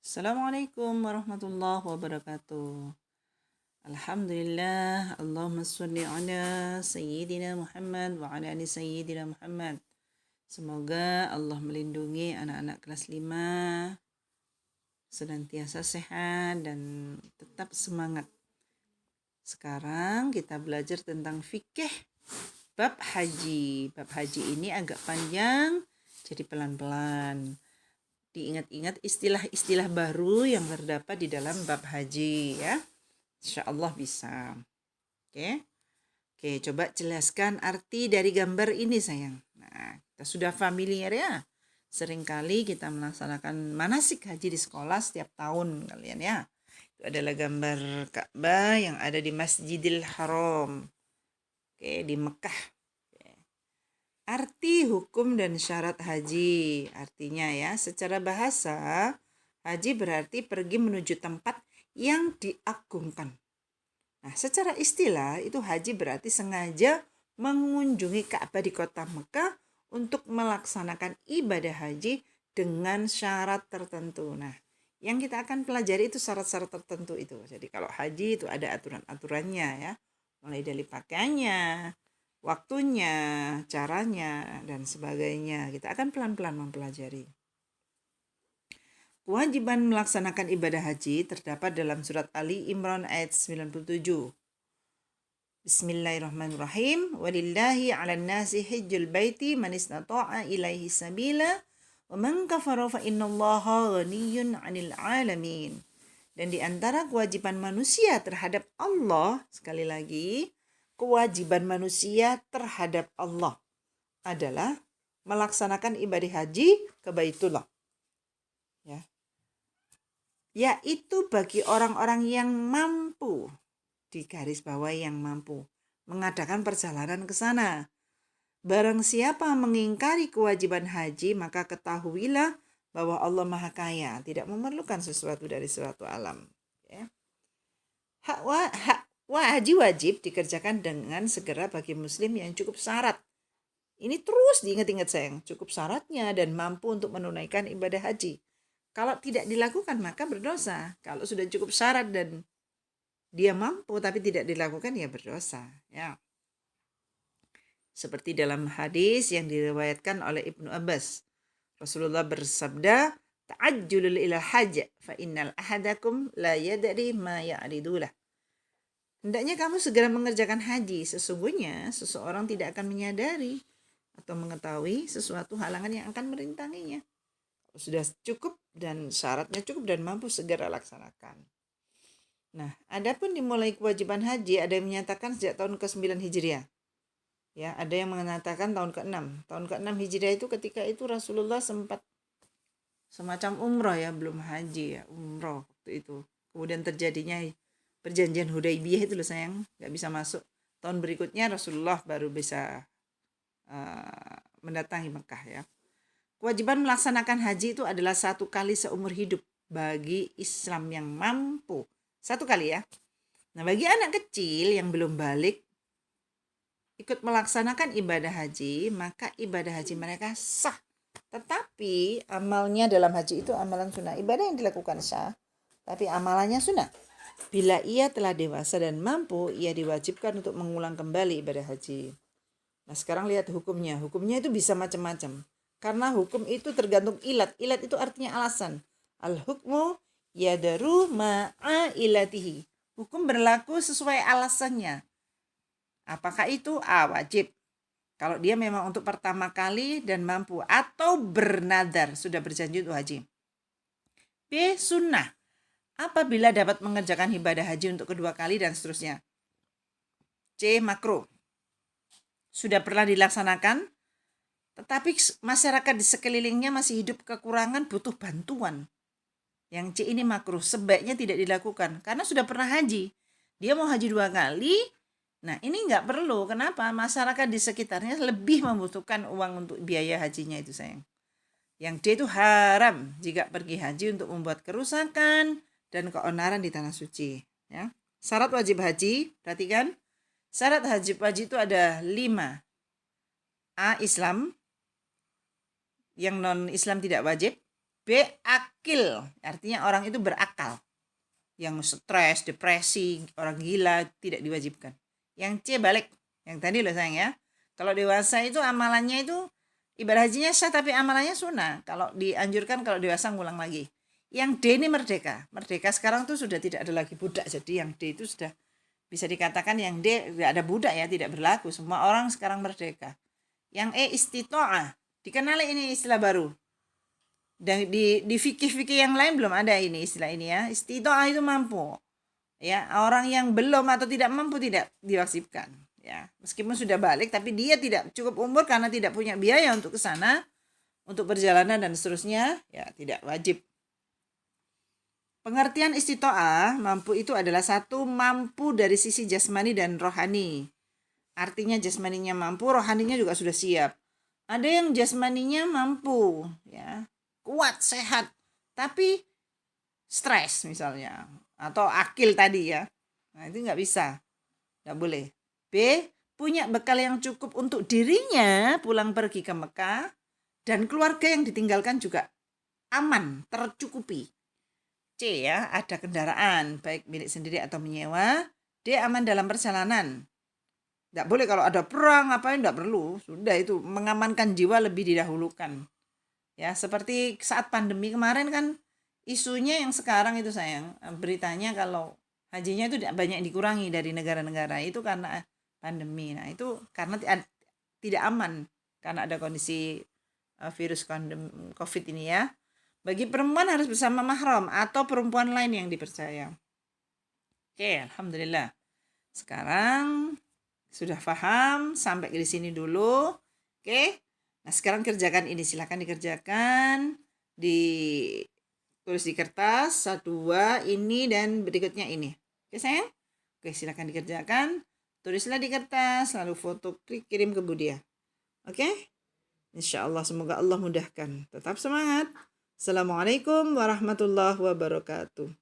Assalamualaikum warahmatullahi wabarakatuh. Alhamdulillah, Allahumma salli ala Sayyidina Muhammad wa ala ali Sayyidina Muhammad. Semoga Allah melindungi anak-anak kelas 5 senantiasa sehat dan tetap semangat. Sekarang kita belajar tentang fikih bab haji. Bab haji ini agak panjang, jadi pelan-pelan. Diingat-ingat istilah-istilah baru yang terdapat di dalam bab haji ya. Insya Allah bisa. Oke, coba jelaskan arti dari gambar ini sayang. Nah, kita sudah familiar ya. Seringkali kita melaksanakan manasik haji di sekolah setiap tahun kalian ya. Itu adalah gambar Ka'bah yang ada di Masjidil Haram. Oke, di Mekah. Arti hukum dan syarat haji. Artinya ya, secara bahasa, haji berarti pergi menuju tempat yang diagungkan. Nah, secara istilah itu haji berarti sengaja mengunjungi Ka'bah di kota Mekah untuk melaksanakan ibadah haji dengan syarat tertentu. Nah, yang kita akan pelajari itu syarat-syarat tertentu itu. Jadi kalau haji itu ada aturan-aturannya ya. Mulai dari pakaiannya, waktunya, caranya, dan sebagainya. Kita akan pelan-pelan mempelajari. Kewajiban melaksanakan ibadah haji terdapat dalam surat Ali Imran ayat 97. Bismillahirrahmanirrahim. Walillahi 'alan nasi hajjul baiti man istata'a ilaihi sabila wa man kafara fa innallaha ghaniyyun 'anil 'alamin. Dan di antara kewajiban manusia terhadap Allah, sekali lagi, kewajiban manusia terhadap Allah adalah melaksanakan ibadah haji ke Baitullah. Ya. Yaitu bagi orang-orang yang mampu, di garis bawah yang mampu, mengadakan perjalanan ke sana. Barang siapa mengingkari kewajiban haji, maka ketahuilah bahwa Allah Maha Kaya, tidak memerlukan sesuatu dari suatu alam. Ya. Hak haji wajib dikerjakan dengan segera bagi muslim yang cukup syarat. Ini terus diingat-ingat sayang, cukup syaratnya dan mampu untuk menunaikan ibadah haji. Kalau tidak dilakukan maka berdosa. Kalau sudah cukup syarat dan dia mampu tapi tidak dilakukan ya berdosa. Ya. Seperti dalam hadis yang diriwayatkan oleh Ibnu Abbas. Rasulullah bersabda, "Ta'ajjulul ilal hajj fa innal ahadakum la yadri ma ya'ridulah." Hendaknya kamu segera mengerjakan haji. Sesungguhnya seseorang tidak akan menyadari atau mengetahui sesuatu halangan yang akan merintanginya. Sudah cukup dan syaratnya cukup dan mampu segera laksanakan. Nah, adapun dimulai kewajiban haji ada yang menyatakan sejak tahun ke-9 Hijriah. Ya, ada yang mengatakan tahun ke-6. Tahun ke-6 Hijriah itu ketika itu Rasulullah sempat semacam umroh ya, belum haji ya, umroh waktu itu. Kemudian terjadinya perjanjian Hudaybiyah itu loh sayang, nggak bisa masuk. Tahun berikutnya Rasulullah baru bisa mendatangi Mekah ya. Kewajiban melaksanakan haji itu adalah satu kali seumur hidup bagi Islam yang mampu. Satu kali ya. Nah, bagi anak kecil yang belum balik ikut melaksanakan ibadah haji, maka ibadah haji mereka sah. Tetapi amalnya dalam haji itu amalan sunnah. Ibadah yang dilakukan sah, tapi amalannya sunnah. Bila ia telah dewasa dan mampu, ia diwajibkan untuk mengulang kembali ibadah haji. Nah, sekarang lihat hukumnya. Hukumnya itu bisa macam-macam. Karena hukum itu tergantung ilat. Ilat itu artinya alasan. Al-hukmu yadaru ma'a ilatihi. Hukum berlaku sesuai alasannya. Apakah itu A, wajib. Kalau dia memang untuk pertama kali dan mampu. Atau bernadar, sudah berjanji untuk haji. B, sunnah. Apabila dapat mengerjakan ibadah haji untuk kedua kali dan seterusnya. C, makruh. Sudah pernah dilaksanakan, tetapi masyarakat di sekelilingnya masih hidup kekurangan, butuh bantuan. Yang C ini makruh, sebaiknya tidak dilakukan. Karena sudah pernah haji. Dia mau haji 2 kali. Nah, ini nggak perlu. Kenapa? Masyarakat di sekitarnya lebih membutuhkan uang untuk biaya hajinya itu sayang. Yang D itu haram jika pergi haji untuk membuat kerusakan dan keonaran di tanah suci. Ya. Syarat wajib haji, perhatikan. Syarat wajib haji itu ada 5. A, Islam. Yang non-Islam tidak wajib. B. Akil, artinya orang itu berakal. Yang stres, depresi, orang gila tidak diwajibkan. Yang C balik, yang tadi loh sayang ya. Kalau dewasa itu amalannya itu ibadah hajinya sah tapi amalannya sunnah. Kalau dianjurkan kalau dewasa ngulang lagi. Yang D ini merdeka. Merdeka sekarang tuh sudah tidak ada lagi budak. Jadi yang D itu sudah bisa dikatakan yang D tidak ada budak ya, tidak berlaku. Semua orang sekarang merdeka. Yang E istito'ah. Dikenali ini istilah baru. Dan di fikih-fikih yang lain belum ada ini istilah ini ya. Istito'ah itu mampu. Ya, orang yang belum atau tidak mampu tidak diwajibkan. Ya, meskipun sudah balik tapi dia tidak cukup umur karena tidak punya biaya untuk ke sana, untuk perjalanan dan seterusnya, ya tidak wajib. Pengertian istito'ah, mampu itu adalah satu mampu dari sisi jasmani dan rohani. Artinya jasmaninya mampu, rohaninya juga sudah siap. Ada yang jasmaninya mampu, ya, kuat, sehat, tapi stres misalnya, atau akil tadi ya. Nah itu nggak bisa, nggak boleh. B, punya bekal yang cukup untuk dirinya pulang pergi ke Mekah, dan keluarga yang ditinggalkan juga aman, tercukupi. C ya, ada kendaraan, baik milik sendiri atau menyewa. D, aman dalam perjalanan. Nggak boleh kalau ada perang, apa nggak perlu. Sudah itu, mengamankan jiwa lebih didahulukan. Ya, seperti saat pandemi kemarin kan isunya yang sekarang itu sayang, beritanya kalau hajinya itu banyak dikurangi dari negara-negara itu karena pandemi. Nah, itu karena tidak aman karena ada kondisi virus COVID ini ya. Bagi perempuan harus bersama mahram atau perempuan lain yang dipercaya. Oke, alhamdulillah. Sekarang sudah paham, sampai di sini dulu. Oke. Nah, sekarang kerjakan ini, silakan dikerjakan, ditulis di kertas, 1, 2, ini dan berikutnya ini. Oke sayang? Oke, silakan dikerjakan, tulislah di kertas, lalu foto kirim ke Budia. Oke? Insya Allah, semoga Allah mudahkan. Tetap semangat. Assalamualaikum warahmatullahi wabarakatuh.